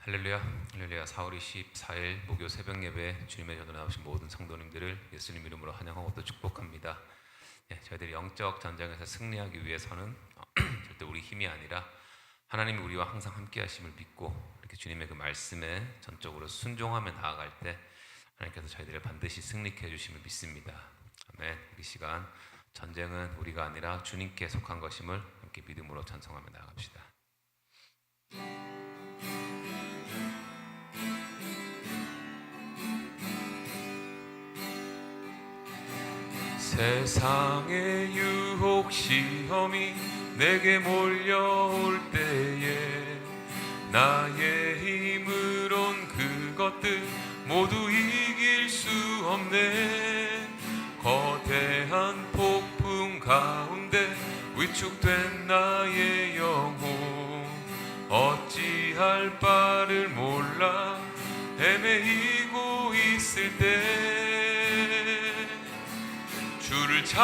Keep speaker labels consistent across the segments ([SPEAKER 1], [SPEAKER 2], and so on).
[SPEAKER 1] 할렐루야, 할렐루야. 4월 24일 목요 새벽 예배 주님의 전에 나오신 모든 성도님들을 예수님 이름으로 환영하고 또 축복합니다. 저희들이 영적 전쟁에서 승리하기 위해서는 절대 우리 힘이 아니라 하나님이 우리와 항상 함께 하심을 믿고 이렇게 주님의 그 말씀에 전적으로 순종하며 나아갈 때 하나님께서 저희들을 반드시 승리케 해주심을 믿습니다. 아멘. 이 시간 전쟁은 우리가 아니라 주님께 속한 것임을 함께 믿음으로 찬송하며 나아갑시다. 세상의 유혹 시험이 내게 몰려올 때에 나의 힘으론 그것들 모두 이길 수 없네. 거대한 폭풍 가운데 위축된 나의 영혼 어찌할 바를 몰라 헤매이고 있을 때 주를 찬양,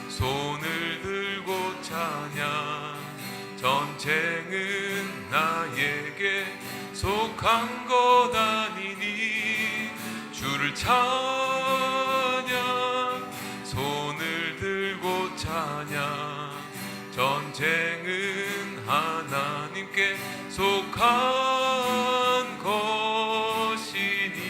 [SPEAKER 1] 손을 들고 찬양. 전쟁은 나에게 속한 것 아니니 주를 찬양, 손을 들고 찬양. 전쟁은 하나님께 속한 것이니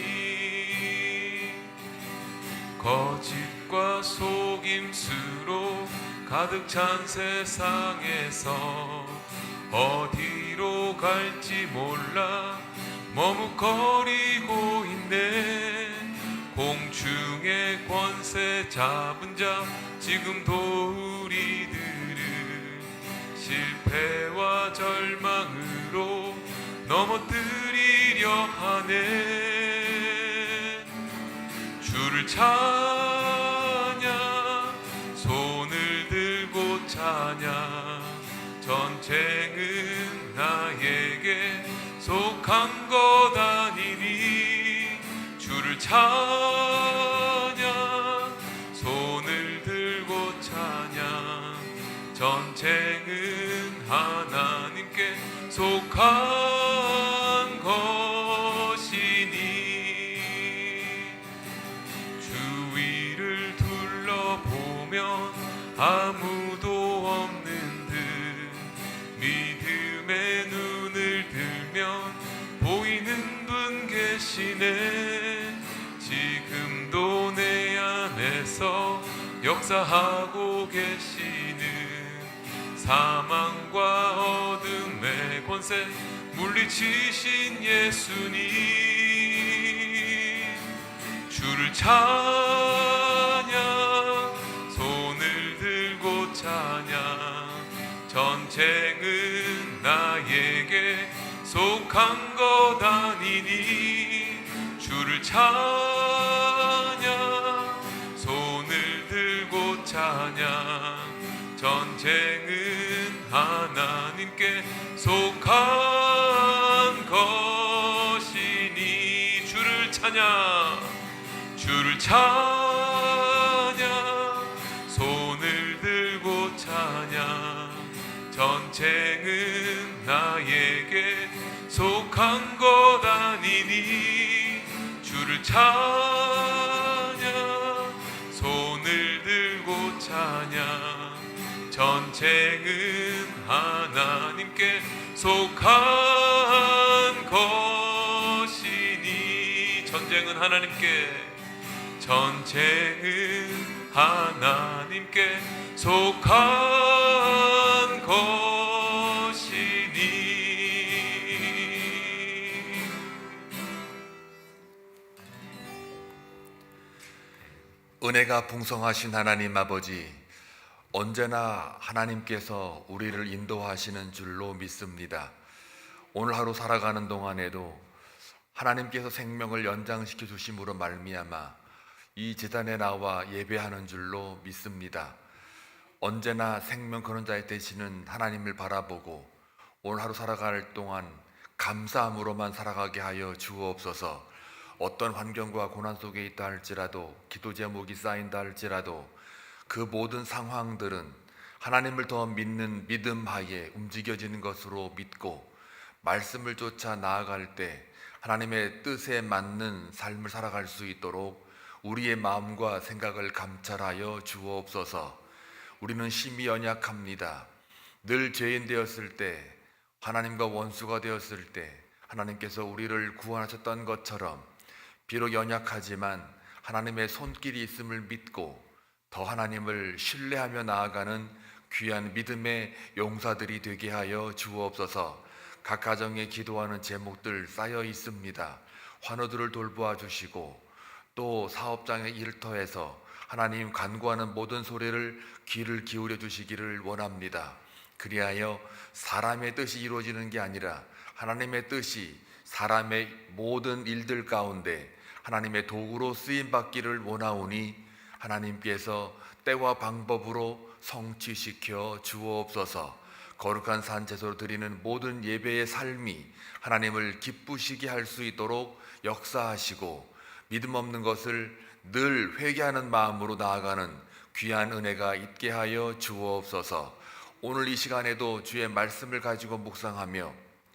[SPEAKER 1] 거짓과 속임수로 가득 찬 세상에서 어디로 갈지 몰라 머뭇거리고 있네. 공중의 권세 잡은 자 지금도 우리들을 실패와 절망으로 넘어뜨리려 하네. 주를 찬양, 손을 들고 찬양. 전쟁은 나에게 속한 것 아니니 주를 찬양, 손을 들고 찬양. 전쟁은 하나님께 속한 것이니 주위를 둘러보면 아무도 없는 듯 믿음의 눈을 들면 보이는 분 계시네. 지금도 내 안에서 역사하고 계시는 사망과 어둠의 권세 물리치신 예수님. 주를 찬양, 손을 들고 찬양. 전쟁은 나에게 속한 것 아니니 주를 찬양, 손을 들고 찬양. 전쟁은 하나님께 속한 것이니 주를 찬양, 주를 찬양, 손을 들고 찬양. 전쟁은 나에게 속한 것 아니니 주를 찬양, 손을 들고 찬양. 전쟁은 하나님께 속한 것이니 전쟁은 하나님께 속한 것이니.
[SPEAKER 2] 은혜가 풍성하신 하나님 아버지, 언제나 하나님께서 우리를 인도하시는 줄로 믿습니다. 오늘 하루 살아가는 동안에도 하나님께서 생명을 연장시켜 주심으로 말미암아 이 제단에 나와 예배하는 줄로 믿습니다. 언제나 생명 근원자에 되시는 하나님을 바라보고 오늘 하루 살아갈 동안 감사함으로만 살아가게 하여 주옵소서. 어떤 환경과 고난 속에 있다 할지라도, 기도 제목이 쌓인다 할지라도 그 모든 상황들은 하나님을 더 믿는 믿음 하에 움직여지는 것으로 믿고 말씀을 쫓아 나아갈 때 하나님의 뜻에 맞는 삶을 살아갈 수 있도록 우리의 마음과 생각을 감찰하여 주옵소서. 우리는 심히 연약합니다. 늘 죄인 되었을 때, 하나님과 원수가 되었을 때 하나님께서 우리를 구원하셨던 것처럼 비록 연약하지만 하나님의 손길이 있음을 믿고 더 하나님을 신뢰하며 나아가는 귀한 믿음의 용사들이 되게 하여 주옵소서. 각 가정에 기도하는 제목들 쌓여 있습니다. 환우들을 돌보아 주시고 또 사업장의 일터에서 하나님 간구하는 모든 소리를 귀를 기울여 주시기를 원합니다. 그리하여 사람의 뜻이 이루어지는 게 아니라 하나님의 뜻이 사람의 모든 일들 가운데 하나님의 도구로 쓰임 받기를 원하오니 하나님께서 때와 방법으로 성취시켜 주옵소서. 거룩한 산 제소로 드리는 모든 예배의 삶이 하나님을 기쁘시게 할 수 있도록 역사하시고 믿음 없는 것을 늘 회개하는 마음으로 나아가는 귀한 은혜가 있게 하여 주옵소서. 오늘 이 시간에도 주의 말씀을 가지고 묵상하며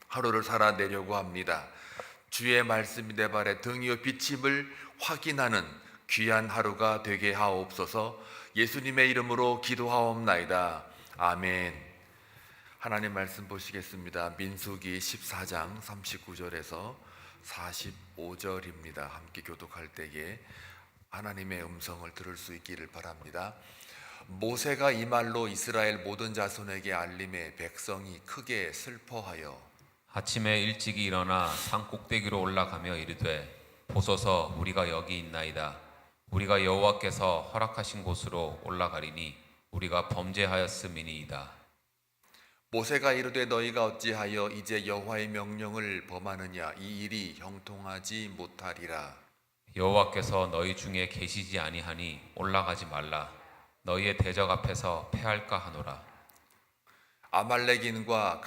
[SPEAKER 2] 하루를 살아내려고 합니다. 주의 말씀이 내 발에 등이요 비침을 확인하는 귀한 하루가 되게 하옵소서. 예수님의 이름으로 기도하옵나이다. 아멘. 하나님 말씀 보시겠습니다. 민수기 14장 39절에서 45절입니다. 함께 교독할 때에 하나님의 음성을 들을 수 있기를 바랍니다. 모세가 이 말로 이스라엘 모든 자손에게 알림해 백성이 크게 슬퍼하여
[SPEAKER 1] 아침에 일찍이 일어나 산 꼭대기로 올라가며 이르되 보소서 우리가 여기 있나이다. 우리가 여호와께서 허락하신 곳으로 올라가리니 우리가 범죄하였음이니이다.
[SPEAKER 2] 모세가 이르되 너희가 어찌하여 이제 여호와의 명령을 범하느냐. 이 일이 형통하지 못하리라.
[SPEAKER 1] 여호와께서 너희 중에 계시지 아니하니 올라가지 말라. 너희의 대적 앞에서 패할까 하노라.
[SPEAKER 2] 아말렉인과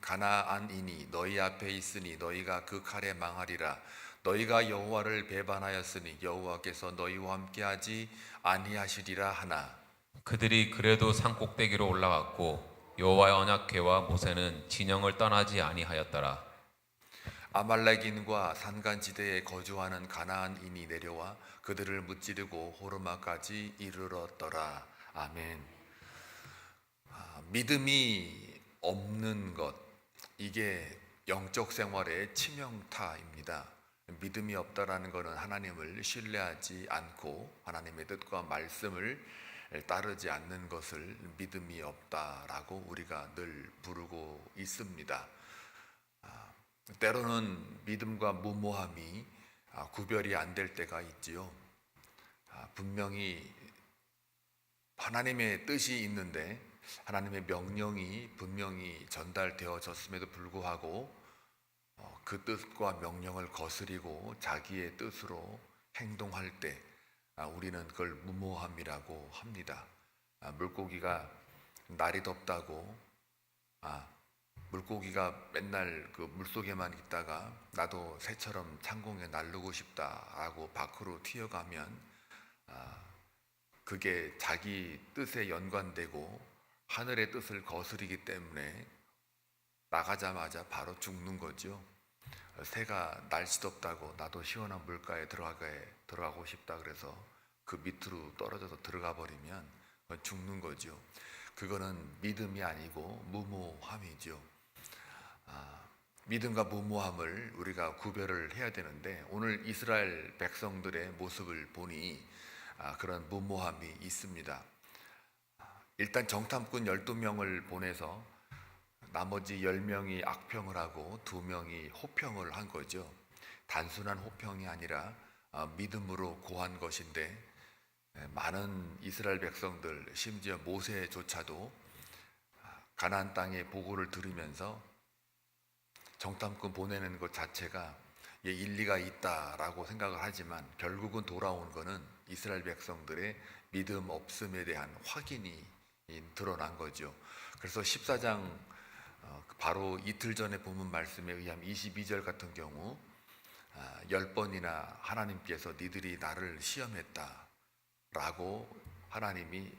[SPEAKER 2] 가나안인이 너희 앞에 있으니 너희가 그 칼에 망하리라. 너희가 여호와를 배반하였으니 여호와께서 너희와 함께하지 아니하시리라 하나.
[SPEAKER 1] 그들이 그래도 산 꼭대기로 올라갔고 여호와의 언약궤와 모세는 진영을 떠나지 아니하였더라.
[SPEAKER 2] 아말렉인과 산간지대에 거주하는 가나안인이 내려와 그들을 무찌르고 호르마까지 이르렀더라. 아멘. 믿음이 없는 것, 이게 영적 생활의 치명타입니다. 믿음이 없다라는 것은 하나님을 신뢰하지 않고 하나님의 뜻과 말씀을 따르지 않는 것을 믿음이 없다라고 우리가 늘 부르고 있습니다. 때로는 믿음과 무모함이 구별이 안 될 때가 있지요. 분명히 하나님의 뜻이 있는데 하나님의 명령이 분명히 전달되어졌음에도 불구하고 그 뜻과 명령을 거스리고 자기의 뜻으로 행동할 때 우리는 그걸 무모함이라고 합니다. 물고기가 날이 덥다고 물고기가 맨날 그 물속에만 있다가 나도 새처럼 창공에 날르고 싶다라고 밖으로 튀어가면 그게 자기 뜻에 연관되고 하늘의 뜻을 거스리기 때문에 나가자마자 바로 죽는 거죠. 새가 날씨 덥다고 나도 시원한 물가에 들어가고 싶다 그래서 그 밑으로 떨어져서 들어가 버리면 죽는 거죠. 그거는 믿음이 아니고 무모함이죠. 믿음과 무모함을 우리가 구별을 해야 되는데 오늘 이스라엘 백성들의 모습을 보니 그런 무모함이 있습니다. 일단 정탐꾼 12명을 보내서 나머지 10명이 악평을 하고 2명이 호평을 한 거죠. 단순한 호평이 아니라 믿음으로 고한 것인데 많은 이스라엘 백성들 심지어 모세조차도 가나안 땅의 보고를 들으면서 정탐꾼 보내는 것 자체가 일리가 있다라고 생각을 하지만 결국은 돌아온 거는 이스라엘 백성들의 믿음 없음에 대한 확인이 드러난 거죠. 그래서 14장 바로 이틀 전에 본문 말씀에 의하면 22절 같은 경우 10번이나 하나님께서 니들이 나를 시험했다 라고 하나님이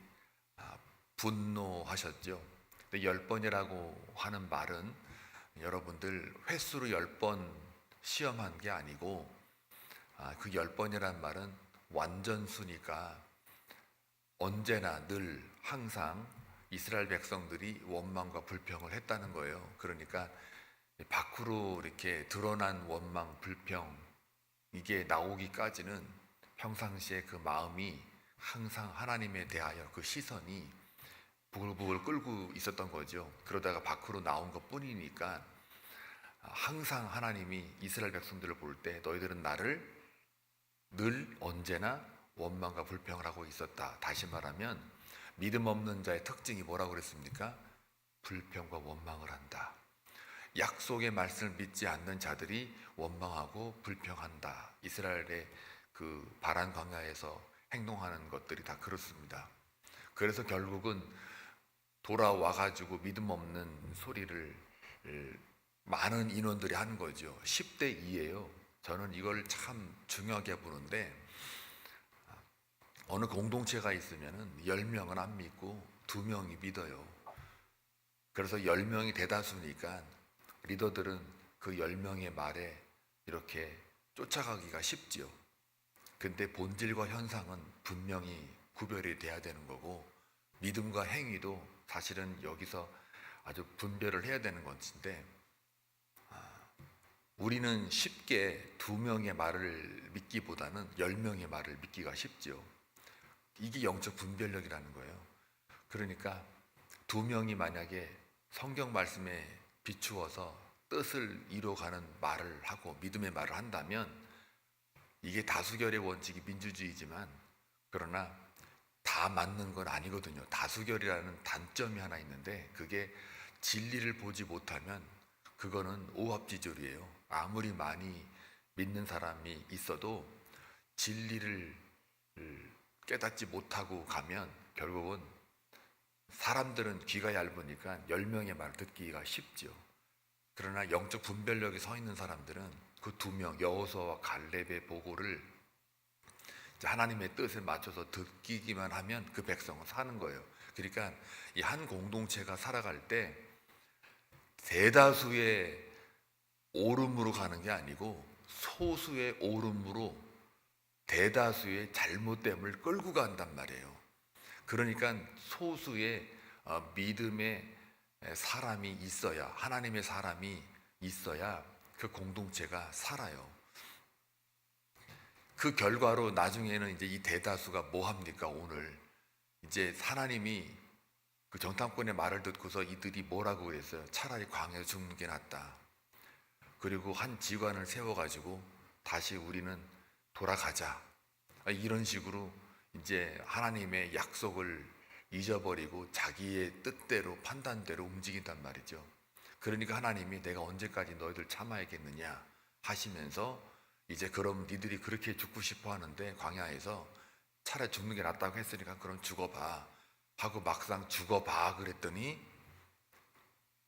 [SPEAKER 2] 분노하셨죠. 근데 10번이라고 하는 말은 여러분들 횟수로 10번 시험한 게 아니고 그 10번이란 말은 완전수니까 언제나 늘 항상 이스라엘 백성들이 원망과 불평을 했다는 거예요. 그러니까 밖으로 이렇게 드러난 원망, 불평 이게 나오기까지는 평상시에 그 마음이 항상 하나님에 대하여 그 시선이 부글부글 끓고 있었던 거죠. 그러다가 밖으로 나온 것 뿐이니까 항상 하나님이 이스라엘 백성들을 볼 때 너희들은 나를 늘 언제나 원망과 불평을 하고 있었다. 다시 말하면 믿음 없는 자의 특징이 뭐라고 그랬습니까? 불평과 원망을 한다. 약속의 말씀을 믿지 않는 자들이 원망하고 불평한다. 이스라엘의 그 바란 광야에서 행동하는 것들이 다 그렇습니다. 그래서 결국은 돌아와 가지고 믿음 없는 소리를 많은 인원들이 하는 거죠. 10대 2예요. 저는 이걸 참 중요하게 보는데 어느 공동체가 있으면 10명은 안 믿고 2명이 믿어요. 그래서 10명이 대다수니까 리더들은 그 10명의 말에 이렇게 쫓아가기가 쉽지요. 근데 본질과 현상은 분명히 구별이 돼야 되는 거고 믿음과 행위도 사실은 여기서 아주 분별을 해야 되는 것인데 우리는 쉽게 2명의 말을 믿기보다는 10명의 말을 믿기가 쉽죠. 이게 영적 분별력이라는 거예요. 그러니까 2명이 만약에 성경 말씀에 비추어서 뜻을 이루어가는 말을 하고 믿음의 말을 한다면 이게 다수결의 원칙이 민주주의지만 그러나 다 맞는 건 아니거든요. 다수결이라는 단점이 하나 있는데 그게 진리를 보지 못하면 그거는 오합지졸이에요. 아무리 많이 믿는 사람이 있어도 진리를 깨닫지 못하고 가면 결국은 사람들은 귀가 얇으니까 10명의 말을 듣기가 쉽죠. 그러나 영적 분별력이 서 있는 사람들은 그 2명 여호수아와 갈렙의 보고를 하나님의 뜻에 맞춰서 듣기만 하면 그 백성은 사는 거예요. 그러니까 이 한 공동체가 살아갈 때 대다수의 옳음으로 가는 게 아니고 소수의 옳음으로 대다수의 잘못됨을 끌고 간단 말이에요. 그러니까 소수의 믿음의 사람이 있어야 하나님의 사람이 있어야 그 공동체가 살아요. 그 결과로 나중에는 이제 이 대다수가 뭐 합니까? 오늘 이제 하나님이 그 정탐꾼의 말을 듣고서 이들이 뭐라고 그랬어요? 차라리 광야에 죽는 게 낫다. 그리고 한 지관을 세워가지고 다시 우리는 돌아가자. 이런 식으로 이제 하나님의 약속을 잊어버리고 자기의 뜻대로 판단대로 움직인단 말이죠. 그러니까 하나님이 내가 언제까지 너희들 참아야겠느냐 하시면서 이제 그럼 니들이 그렇게 죽고 싶어 하는데 광야에서 차라리 죽는 게 낫다고 했으니까 그럼 죽어봐 하고 막상 죽어봐 그랬더니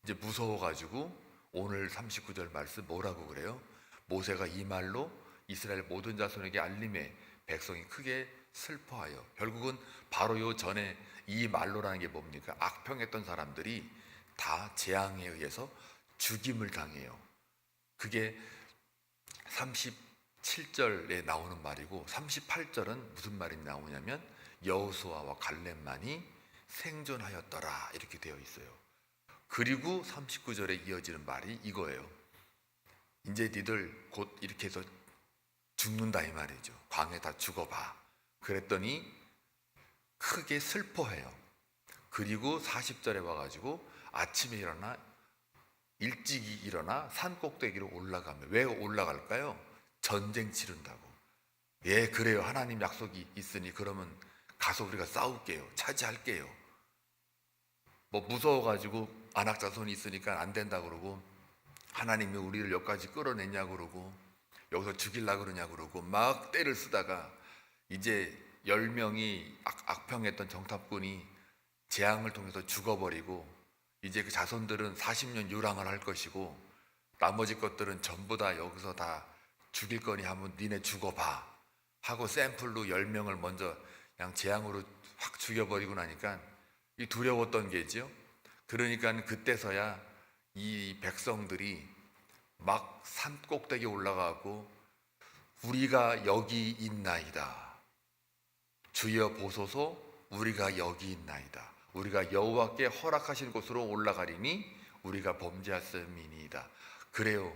[SPEAKER 2] 이제 무서워가지고 오늘 39절 말씀 뭐라고 그래요? 모세가 이 말로 이스라엘 모든 자손에게 알림해 백성이 크게 슬퍼하여 결국은 바로 요 전에 이 말로라는 게 뭡니까? 악평했던 사람들이 다 재앙에 의해서 죽임을 당해요. 그게 37절에 나오는 말이고 38절은 무슨 말이 나오냐면 여호수아와 갈렙만이 생존하였더라 이렇게 되어 있어요. 그리고 39절에 이어지는 말이 이거예요. 이제 니들 곧 이렇게 해서 죽는다 이 말이죠. 광야에 다 죽어봐. 그랬더니 크게 슬퍼해요. 그리고 40절에 와가지고 아침에 일어나 일찍이 일어나 산 꼭대기로 올라가면 왜 올라갈까요? 전쟁 치른다고. 예, 그래요. 하나님 약속이 있으니 그러면 가서 우리가 싸울게요. 차지할게요. 뭐 무서워가지고 안악자손이 있으니까 안 된다 그러고 하나님이 우리를 여기까지 끌어냈냐 그러고 여기서 죽이려고 그러냐 그러고 막 떼를 쓰다가 이제 10명이 악평했던 정탐꾼이 재앙을 통해서 죽어버리고 이제 그 자손들은 40년 유랑을 할 것이고 나머지 것들은 전부 다 여기서 다 죽일 거니 하면 니네 죽어봐 하고 샘플로 10명을 먼저 그냥 재앙으로 확 죽여버리고 나니까 이 두려웠던 게죠. 그러니까 그때서야 이 백성들이 막 산 꼭대기에 올라가고 우리가 여기 있나이다. 주여 보소서 우리가 여기 있나이다. 우리가 여호와께 허락하신 곳으로 올라가리니 우리가 범죄하였음이니이다. 그래요.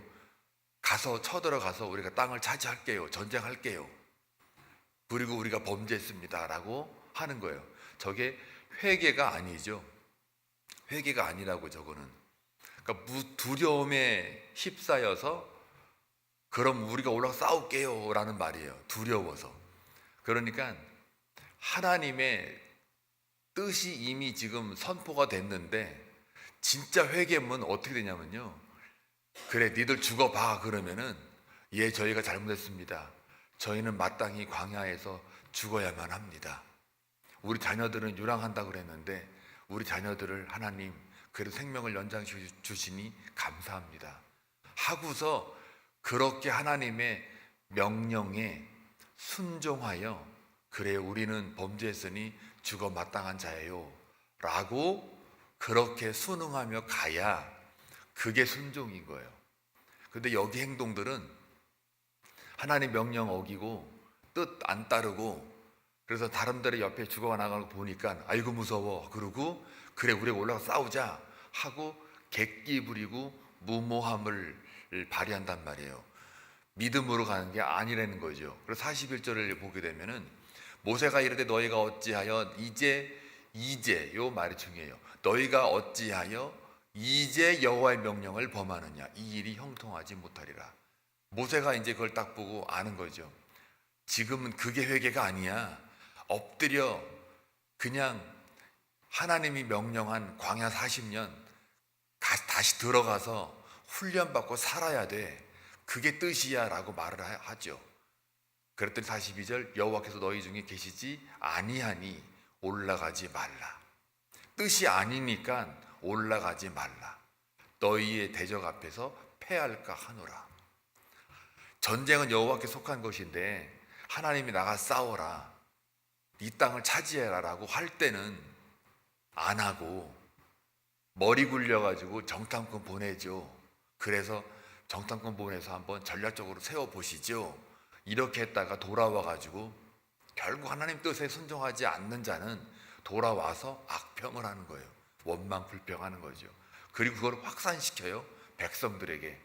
[SPEAKER 2] 가서 쳐들어가서 우리가 땅을 차지할게요. 전쟁할게요. 그리고 우리가 범죄했습니다 라고 하는 거예요. 저게 회개가 아니죠. 회개가 아니라고 저거는. 그러니까 두려움에 휩싸여서 그럼 우리가 올라가 싸울게요 라는 말이에요. 두려워서. 그러니까 하나님의 뜻이 이미 지금 선포가 됐는데 진짜 회개면 어떻게 되냐면요. 그래 니들 죽어봐 그러면은 예 저희가 잘못했습니다. 저희는 마땅히 광야에서 죽어야만 합니다. 우리 자녀들은 유랑한다고 그랬는데 우리 자녀들을 하나님 그래도 생명을 연장 주시니 감사합니다 하고서 그렇게 하나님의 명령에 순종하여 그래 우리는 범죄했으니 죽어 마땅한 자예요 라고 그렇게 순응하며 가야 그게 순종인 거예요. 근데 여기 행동들은 하나님 명령 어기고 뜻 안 따르고 그래서 다른들의 옆에 죽어가 나가는 거 보니까 아이고 무서워 그러고 그래 우리가 올라가 싸우자 하고 객기 부리고 무모함을 발휘한단 말이에요. 믿음으로 가는 게 아니라는 거죠. 그래서 41절을 보게 되면은 모세가 이르되 너희가 어찌하여 이제 요 말이 중요해요. 너희가 어찌하여 이제 여호와의 명령을 범하느냐 이 일이 형통하지 못하리라. 모세가 이제 그걸 딱 보고 아는 거죠. 지금은 그게 회개가 아니야. 엎드려 그냥 하나님이 명령한 광야 40년 다시 들어가서 훈련받고 살아야 돼. 그게 뜻이야 라고 말을 하죠. 그랬더니 42절 여호와께서 너희 중에 계시지 아니하니 올라가지 말라. 뜻이 아니니까 올라가지 말라. 너희의 대적 앞에서 패할까 하노라. 전쟁은 여호와께 속한 것인데 하나님이 나가 싸워라 이 땅을 차지해라 라고 할 때는 안 하고 머리 굴려가지고 정탐꾼 보내죠. 그래서 정탐꾼 보내서 한번 전략적으로 세워보시죠. 이렇게 했다가 돌아와가지고 결국 하나님 뜻에 순종하지 않는 자는 돌아와서 악평을 하는 거예요. 원망 불평하는 거죠. 그리고 그걸 확산시켜요. 백성들에게.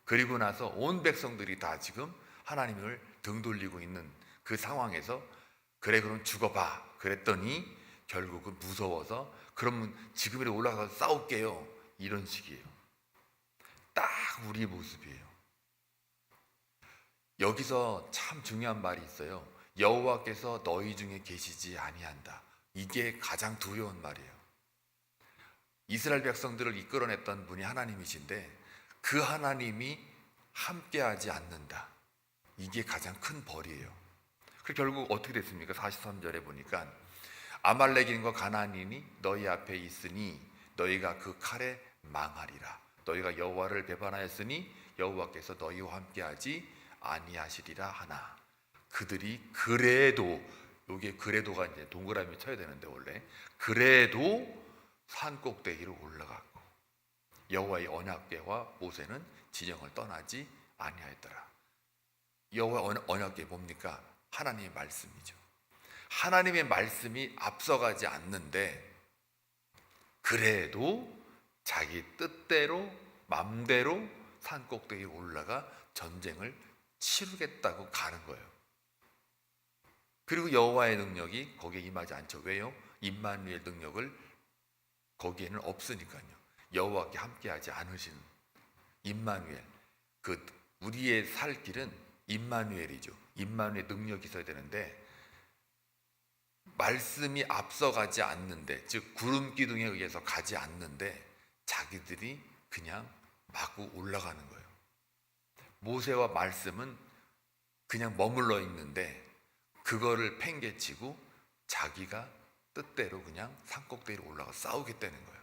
[SPEAKER 2] 그리고 나서 온 백성들이 다 지금 하나님을 등 돌리고 있는 그 상황에서 그래 그럼 죽어봐 그랬더니 결국은 무서워서 그러면 지금이라도 올라가서 싸울게요 이런 식이에요. 딱 우리 모습이에요. 여기서 참 중요한 말이 있어요. 여호와께서 너희 중에 계시지 아니한다. 이게 가장 두려운 말이에요. 이스라엘 백성들을 이끌어냈던 분이 하나님이신데 그 하나님이 함께하지 않는다. 이게 가장 큰 벌이에요. 그 결국 어떻게 됐습니까? 43절에 보니까 아말렉인과 가나안인이 너희 앞에 있으니 너희가 그 칼에 망하리라. 너희가 여호와를 배반하였으니 여호와께서 너희와 함께하지 아니하시리라 하나. 그들이 그래도 요게 그래도가 이제 동그라미 쳐야 되는데 원래 그래도 산 꼭대기로 올라갔고 여호와의 언약궤와 모세는 진영을 떠나지 아니하였더라. 여호와의 언약궤 뭡니까? 하나님의 말씀이죠. 하나님의 말씀이 앞서가지 않는데 그래도 자기 뜻대로 맘대로 산 꼭대기에 올라가 전쟁을 치르겠다고 가는 거예요. 그리고 여호와의 능력이 거기에 임하지 않죠. 왜요? 임마누엘 능력을 거기에는 없으니까요. 여호와께 함께하지 않으시는 임마누엘, 그 우리의 살 길은 임마누엘이죠. 임마누엘 능력이 있어야 되는데 말씀이 앞서가지 않는데, 즉 구름 기둥에 의해서 가지 않는데 자기들이 그냥 마구 올라가는 거예요. 모세와 말씀은 그냥 머물러 있는데 그거를 팽개치고 자기가 뜻대로 그냥 산꼭대기로 올라가 싸우겠다는 거예요.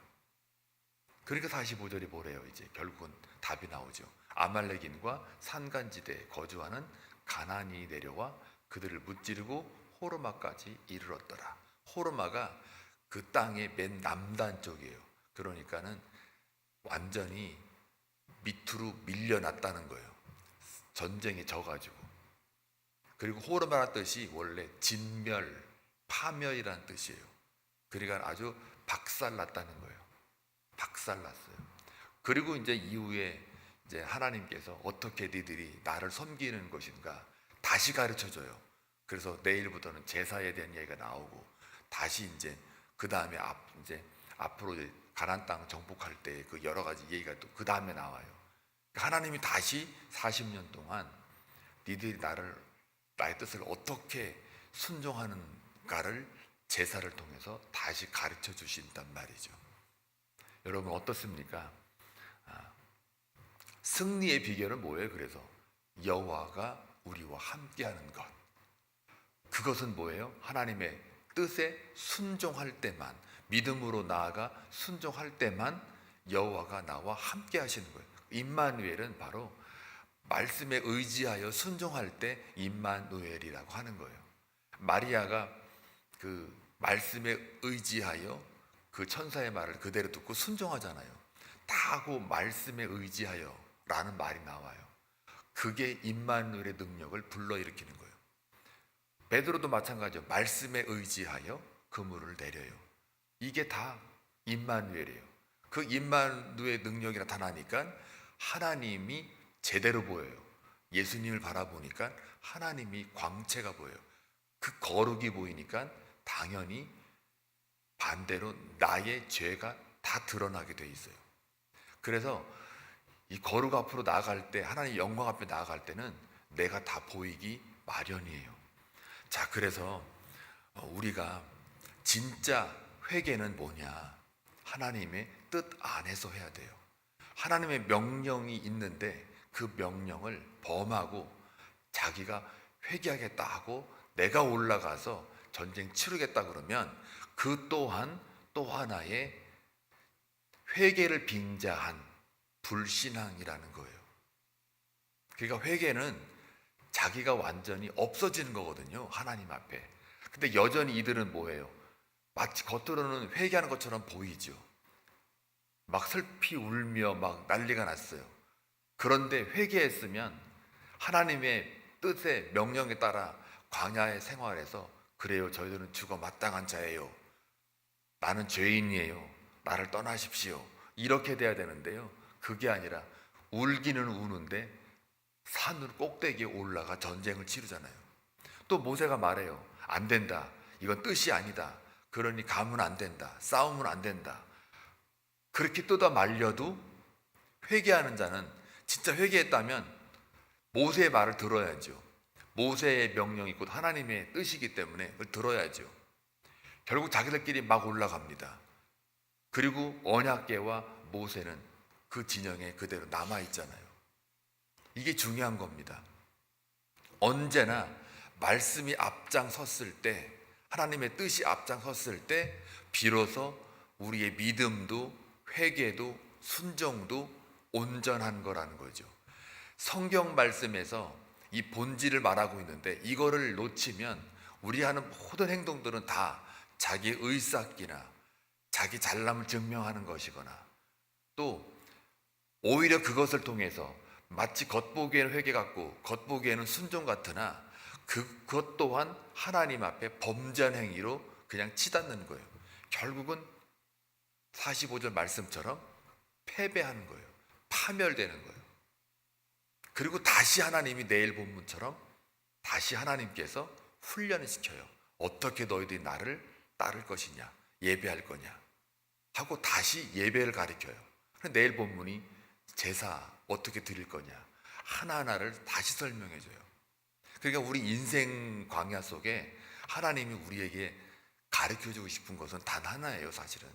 [SPEAKER 2] 그러니까 45절이 뭐래요? 이제 결국은 답이 나오죠. 아말렉인과 산간지대에 거주하는 가나안이 내려와 그들을 무찌르고 호르마까지 이르렀더라. 호르마가 그 땅의 맨 남단 쪽이에요. 그러니까는 완전히 밑으로 밀려났다는 거예요. 전쟁에 져가지고. 그리고 호르마라는 뜻이 원래 진멸, 파멸이라는 뜻이에요. 그러니까 아주 박살났다는 거예요. 박살났어요. 그리고 이제 이후에 이제 하나님께서 어떻게 니들이 나를 섬기는 것인가 다시 가르쳐줘요. 그래서 내일부터는 제사에 대한 얘기가 나오고 다시 이제 그 다음에 이제 앞으로 이제 가나안 땅 정복할 때 그 여러 가지 얘기가 또 그 다음에 나와요. 하나님이 다시 40년 동안 니들이 나의 뜻을 어떻게 순종하는가를 제사를 통해서 다시 가르쳐 주신단 말이죠. 여러분 어떻습니까? 승리의 비결은 뭐예요? 그래서 여호와가 우리와 함께하는 것. 그것은 뭐예요? 하나님의 뜻에 순종할 때만, 믿음으로 나아가 순종할 때만 여호와가 나와 함께 하시는 거예요. 임마누엘은 바로 말씀에 의지하여 순종할 때 임마누엘이라고 하는 거예요. 마리아가 그 말씀에 의지하여 그 천사의 말을 그대로 듣고 순종하잖아요. 다 하고 말씀에 의지하여 라는 말이 나와요. 그게 임마누엘의 능력을 불러일으키는 거예요. 베드로도 마찬가지죠. 말씀에 의지하여 그물을 내려요. 이게 다 임마누엘이에요. 그 임마누엘의 능력이 나타나니까 하나님이 제대로 보여요. 예수님을 바라보니까 하나님이 광채가 보여요. 그 거룩이 보이니까 당연히 반대로 나의 죄가 다 드러나게 돼 있어요. 그래서 이 거룩 앞으로 나아갈 때, 하나님 영광 앞에 나아갈 때는 내가 다 보이기 마련이에요. 자, 그래서 우리가 진짜 회개는 뭐냐? 하나님의 뜻 안에서 해야 돼요. 하나님의 명령이 있는데 그 명령을 범하고 자기가 회개하겠다 하고 내가 올라가서 전쟁 치르겠다 그러면 그 또한 또 하나의 회개를 빙자한 불신앙이라는 거예요. 그러니까 회개는 자기가 완전히 없어지는 거거든요. 하나님 앞에. 근데 여전히 이들은 뭐예요? 마치 겉으로는 회개하는 것처럼 보이죠. 막 슬피 울며 막 난리가 났어요. 그런데 회개했으면 하나님의 뜻에 명령에 따라 광야의 생활에서 그래요, 저희들은 죽어 마땅한 자예요. 나는 죄인이에요. 나를 떠나십시오. 이렇게 돼야 되는데요. 그게 아니라 울기는 우는데 산으로 꼭대기에 올라가 전쟁을 치르잖아요. 또 모세가 말해요. 안 된다. 이건 뜻이 아니다. 그러니 가면 안 된다. 싸우면 안 된다. 그렇게 뜯어 말려도 회개하는 자는 진짜 회개했다면 모세의 말을 들어야죠. 모세의 명령이 곧 하나님의 뜻이기 때문에 그걸 들어야죠. 결국 자기들끼리 막 올라갑니다. 그리고 언약궤와 모세는 그 진영에 그대로 남아있잖아요. 이게 중요한 겁니다. 언제나 말씀이 앞장섰을 때, 하나님의 뜻이 앞장섰을 때 비로소 우리의 믿음도 회개도 순종도 온전한 거라는 거죠. 성경 말씀에서 이 본질을 말하고 있는데 이거를 놓치면 우리 하는 모든 행동들은 다 자기 의쌓기나 자기 잘남을 증명하는 것이거나 또 오히려 그것을 통해서 마치 겉보기에는 회개 같고 겉보기에는 순종 같으나 그것 또한 하나님 앞에 범죄한 행위로 그냥 치닫는 거예요. 결국은 45절 말씀처럼 패배하는 거예요. 파멸되는 거예요. 그리고 다시 하나님이 내일 본문처럼 다시 하나님께서 훈련을 시켜요. 어떻게 너희들이 나를 따를 것이냐, 예배할 거냐 하고 다시 예배를 가르쳐요. 내일 본문이 제사 어떻게 드릴 거냐 하나하나를 다시 설명해줘요. 그러니까 우리 인생 광야 속에 하나님이 우리에게 가르쳐주고 싶은 것은 단 하나예요. 사실은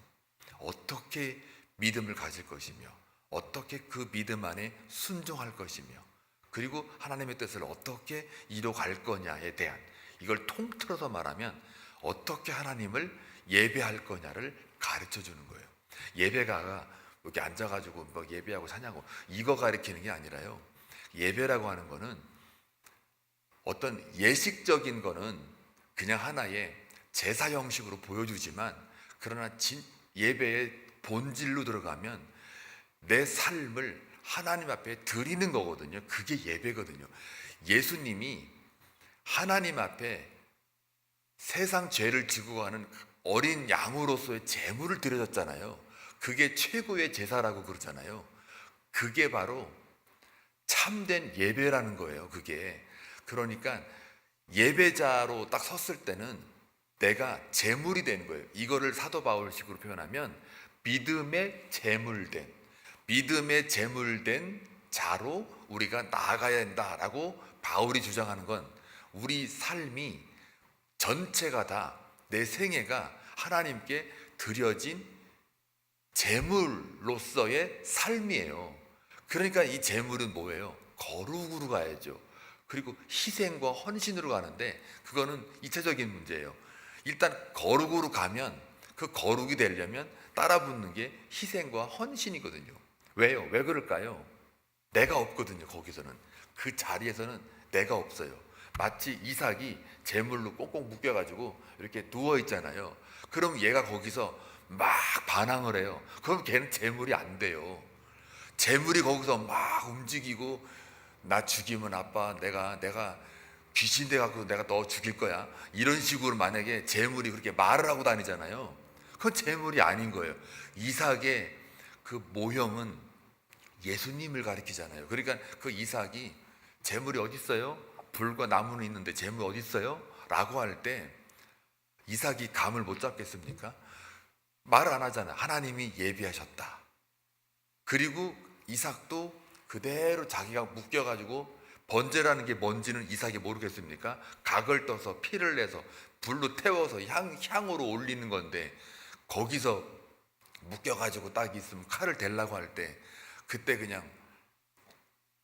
[SPEAKER 2] 어떻게 믿음을 가질 것이며 어떻게 그 믿음 안에 순종할 것이며 그리고 하나님의 뜻을 어떻게 이뤄갈 거냐에 대한 이걸 통틀어서 말하면 어떻게 하나님을 예배할 거냐를 가르쳐주는 거예요. 예배가 여기 앉아가지고 뭐 예배하고 사냐고 이거 가르치는 게 아니라요. 예배라고 하는 거는 어떤 예식적인 거는 그냥 하나의 제사 형식으로 보여주지만 그러나 예배의 본질로 들어가면 내 삶을 하나님 앞에 드리는 거거든요. 그게 예배거든요. 예수님이 하나님 앞에 세상 죄를 지고 가는 어린 양으로서의 제물을 드려졌잖아요. 그게 최고의 제사라고 그러잖아요. 그게 바로 참된 예배라는 거예요. 그게 그러니까 예배자로 딱 섰을 때는 내가 제물이 되는 거예요. 이거를 사도 바울식으로 표현하면 믿음의 제물된 자로 우리가 나아가야 된다라고 바울이 주장하는 건 우리 삶이 전체가 다 내 생애가 하나님께 드려진 제물로서의 삶이에요. 그러니까 이 제물은 뭐예요? 거룩으로 가야죠. 그리고 희생과 헌신으로 가는데 그거는 이차적인 문제예요. 일단 거룩으로 가면 그 거룩이 되려면 따라붙는 게 희생과 헌신이거든요. 왜요? 왜 그럴까요? 내가 없거든요. 거기서는 그 자리에서는 내가 없어요. 마치 이삭이 제물로 꼭꼭 묶여가지고 이렇게 누워 있잖아요. 그럼 얘가 거기서 막 반항을 해요. 그럼 걔는 제물이 안 돼요. 제물이 거기서 막 움직이고 나 죽이면 아빠 내가 귀신 돼갖고 내가 너 죽일 거야 이런 식으로 만약에 제물이 그렇게 말을 하고 다니잖아요. 그건 제물이 아닌 거예요. 이삭의 그 모형은 예수님을 가리키잖아요. 그러니까 그 이삭이 제물이 어디 있어요? 불과 나무는 있는데 제물이 어디 있어요? 라고 할 때 이삭이 감을 못 잡겠습니까? 말을 안 하잖아요. 하나님이 예비하셨다. 그리고 이삭도 그대로 자기가 묶여가지고 번제라는 게 뭔지는 이삭이 모르겠습니까? 각을 떠서 피를 내서 불로 태워서 향으로 올리는 건데 거기서 묶여가지고 딱 있으면 칼을 대려고 할 때 그때 그냥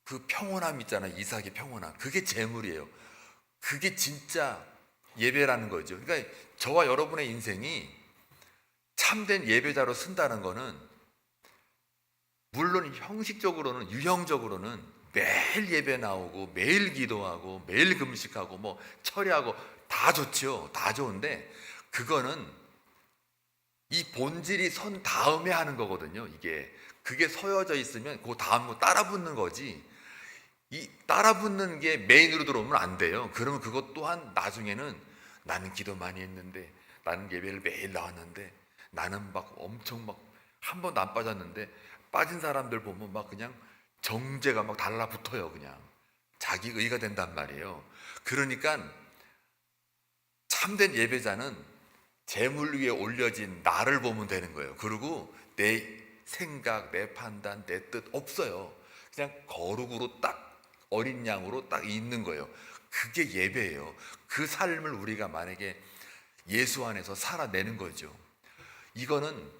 [SPEAKER 2] 그 평온함 있잖아요. 이삭의 평온함. 그게 제물이에요. 그게 진짜 예배라는 거죠. 그러니까 저와 여러분의 인생이 참된 예배자로 쓴다는 거는 물론 형식적으로는 유형적으로는 매일 예배 나오고 매일 기도하고 매일 금식하고 뭐 철야하고 다 좋죠. 다 좋은데 그거는 이 본질이 선 다음에 하는 거거든요. 이게 그게 서여져 있으면 그 다음 거 따라 붙는 거지. 이 따라 붙는 게 메인으로 들어오면 안 돼요. 그러면 그것 또한 나중에는 나는 기도 많이 했는데 나는 예배를 매일 나왔는데 나는 막 엄청 막 한 번도 안 빠졌는데 빠진 사람들 보면 막 그냥 정죄가 막 달라붙어요. 그냥 자기 의가 된단 말이에요. 그러니까 참된 예배자는 제물 위에 올려진 나를 보면 되는 거예요. 그리고 내 생각, 내 판단, 내 뜻 없어요. 그냥 거룩으로 딱 어린 양으로 딱 있는 거예요. 그게 예배예요. 그 삶을 우리가 만약에 예수 안에서 살아내는 거죠. 이거는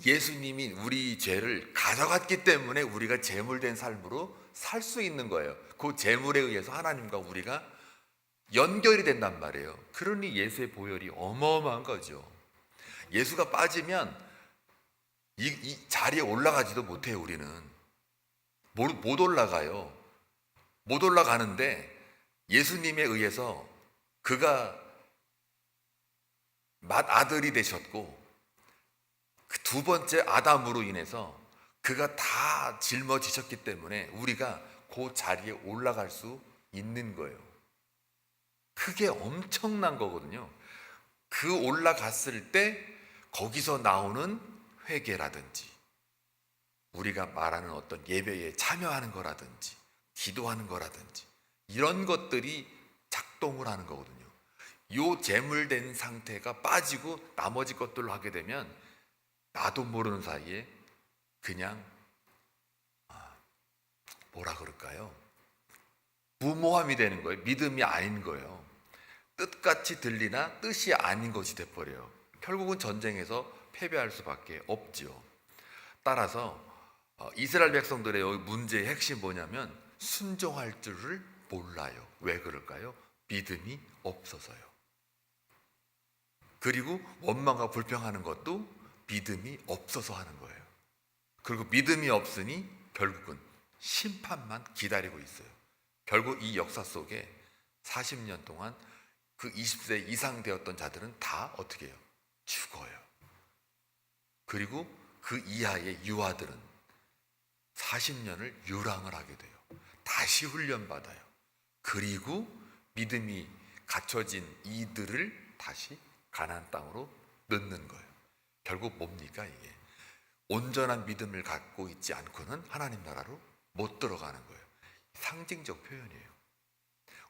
[SPEAKER 2] 예수님이 우리 죄를 가져갔기 때문에 우리가 제물된 삶으로 살 수 있는 거예요. 그 제물에 의해서 하나님과 우리가 연결이 된단 말이에요. 그러니 예수의 보혈이 어마어마한 거죠. 예수가 빠지면 이 자리에 올라가지도 못해요. 우리는 못 올라가요. 못 올라가는데 예수님에 의해서 그가 맏아들이 되셨고 그 두 번째 아담으로 인해서 그가 다 짊어지셨기 때문에 우리가 그 자리에 올라갈 수 있는 거예요. 그게 엄청난 거거든요. 그 올라갔을 때 거기서 나오는 회개라든지 우리가 말하는 어떤 예배에 참여하는 거라든지 기도하는 거라든지 이런 것들이 작동을 하는 거거든요. 요 제물된 상태가 빠지고 나머지 것들로 하게 되면 나도 모르는 사이에 그냥 뭐라 그럴까요? 무모함이 되는 거예요. 믿음이 아닌 거예요. 뜻같이 들리나 뜻이 아닌 것이 돼버려요. 결국은 전쟁에서 패배할 수밖에 없죠. 따라서 이스라엘 백성들의 여기 문제의 핵심이 뭐냐면 순종할 줄을 몰라요. 왜 그럴까요? 믿음이 없어서요. 그리고 원망과 불평하는 것도 믿음이 없어서 하는 거예요. 그리고 믿음이 없으니 결국은 심판만 기다리고 있어요. 결국 이 역사 속에 40년 동안 그 20세 이상 되었던 자들은 다 어떻게 해요? 죽어요. 그리고 그 이하의 유아들은 40년을 유랑을 하게 돼요. 다시 훈련받아요. 그리고 믿음이 갖춰진 이들을 다시 가나안 땅으로 넣는 거예요. 결국 뭡니까 이게? 온전한 믿음을 갖고 있지 않고는 하나님 나라로 못 들어가는 거예요. 상징적 표현이에요.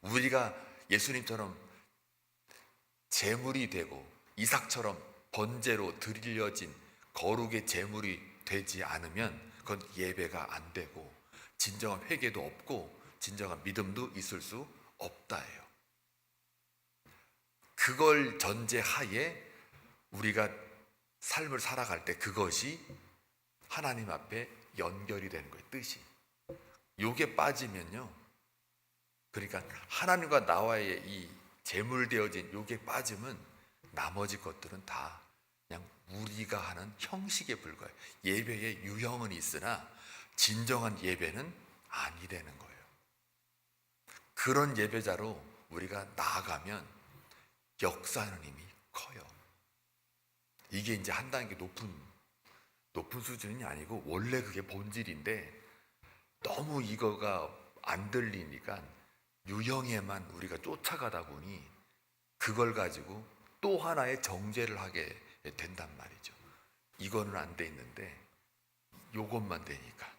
[SPEAKER 2] 우리가 예수님처럼 제물이 되고 이삭처럼 번제로 드려진 거룩의 제물이 되지 않으면 그건 예배가 안 되고 진정한 회개도 없고 진정한 믿음도 있을 수 없다예요. 그걸 전제하에 우리가 삶을 살아갈 때 그것이 하나님 앞에 연결이 되는 거예요. 뜻이. 요게 빠지면요, 그러니까 하나님과 나와의 이 제물되어진 요게 빠지면 나머지 것들은 다 그냥 우리가 하는 형식에 불과해요. 예배의 유형은 있으나 진정한 예배는 아니 되는 거예요. 그런 예배자로 우리가 나아가면 역사하는 힘이 커요. 이게 이제 한 단계 높은 수준이 아니고 원래 그게 본질인데 너무 이거가 안 들리니까 유형에만 우리가 쫓아가다 보니 그걸 가지고 또 하나의 정죄를 하게 된단 말이죠. 이거는 안 돼 있는데 요것만 되니까.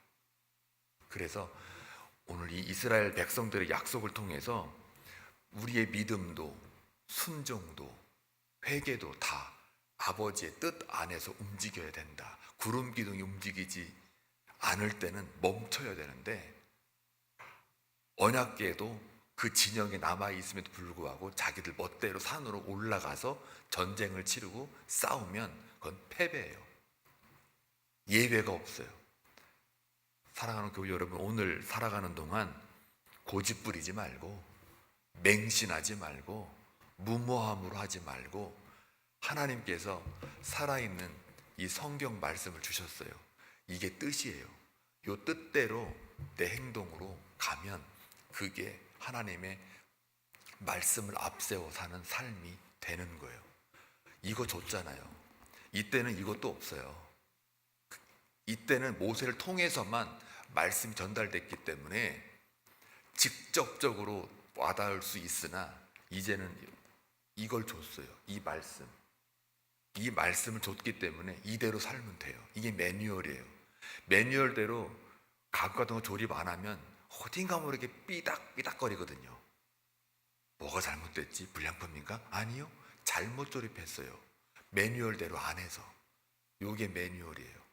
[SPEAKER 2] 그래서 오늘 이 이스라엘 백성들의 약속을 통해서 우리의 믿음도 순종도 회개도 다 아버지의 뜻 안에서 움직여야 된다. 구름 기둥이 움직이지 않을 때는 멈춰야 되는데 언약궤도 그 진영에 남아 있음에도 불구하고 자기들 멋대로 산으로 올라가서 전쟁을 치르고 싸우면 그건 패배예요. 예배가 없어요. 사랑하는 교회 여러분, 오늘 살아가는 동안 고집 부리지 말고 맹신하지 말고 무모함으로 하지 말고 하나님께서 살아있는 이 성경 말씀을 주셨어요. 이게 뜻이에요. 이 뜻대로 내 행동으로 가면 그게 하나님의 말씀을 앞세워 사는 삶이 되는 거예요. 이거 줬잖아요. 이때는 이것도 없어요. 이때는 모세를 통해서만 말씀이 전달됐기 때문에 직접적으로 와닿을 수 있으나 이제는 이걸 줬어요. 이 말씀을 줬기 때문에 이대로 살면 돼요. 이게 매뉴얼이에요. 매뉴얼대로 가구 같은 거 조립 안 하면 어딘가 모르게 삐딱삐딱거리거든요. 뭐가 잘못됐지? 불량품인가? 아니요. 잘못 조립했어요. 매뉴얼대로 안 해서. 요게 매뉴얼이에요.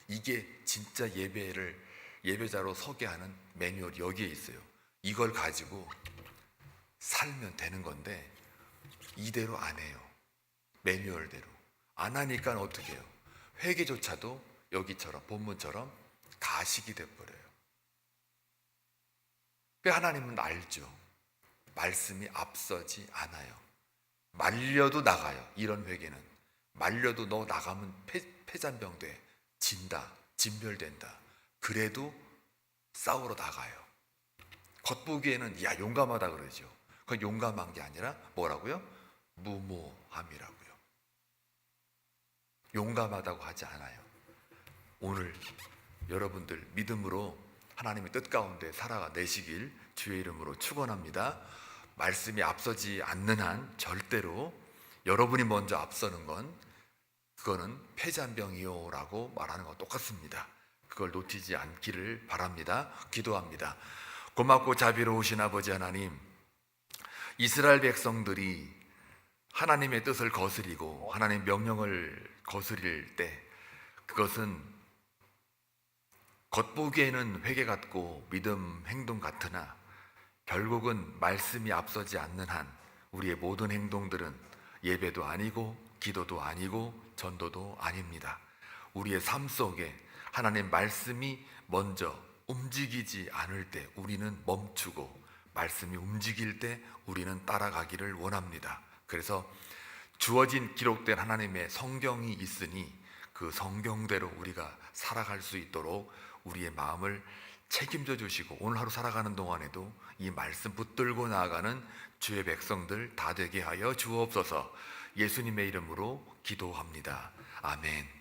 [SPEAKER 2] 이게 진짜 예배자로 서게 하는 매뉴얼이 여기에 있어요. 이걸 가지고 살면 되는 건데 이대로 안 해요. 매뉴얼대로 안 하니까 어떻게 해요? 회개조차도 여기처럼 본문처럼 가식이 돼버려요. 그 하나님은 알죠. 말씀이 앞서지 않아요. 말려도 나가요. 이런 회개는 말려도 너 나가면 폐잔병 돼. 진다. 진멸된다. 그래도 싸우러 나가요. 겉보기에는 야 용감하다 그러죠. 그건 용감한 게 아니라 뭐라고요? 무모함이라고요. 용감하다고 하지 않아요. 오늘 여러분들 믿음으로 하나님의 뜻 가운데 살아내시길 주의 이름으로 축원합니다. 말씀이 앞서지 않는 한 절대로 여러분이 먼저 앞서는 건 그거는 폐잔병이요라고 말하는 거 똑같습니다. 그걸 놓치지 않기를 바랍니다. 기도합니다. 고맙고 자비로우신 아버지 하나님, 이스라엘 백성들이 하나님의 뜻을 거스리고 하나님의 명령을 거스릴 때 그것은 겉보기에는 회개 같고 믿음 행동 같으나 결국은 말씀이 앞서지 않는 한 우리의 모든 행동들은 예배도 아니고 기도도 아니고 전도도 아닙니다. 우리의 삶 속에 하나님 말씀이 먼저 움직이지 않을 때 우리는 멈추고 말씀이 움직일 때 우리는 따라가기를 원합니다. 그래서 주어진 기록된 하나님의 성경이 있으니 그 성경대로 우리가 살아갈 수 있도록 우리의 마음을 책임져 주시고 오늘 하루 살아가는 동안에도 이 말씀 붙들고 나아가는 주의 백성들 다 되게 하여 주옵소서. 예수님의 이름으로 기도합니다. 아멘.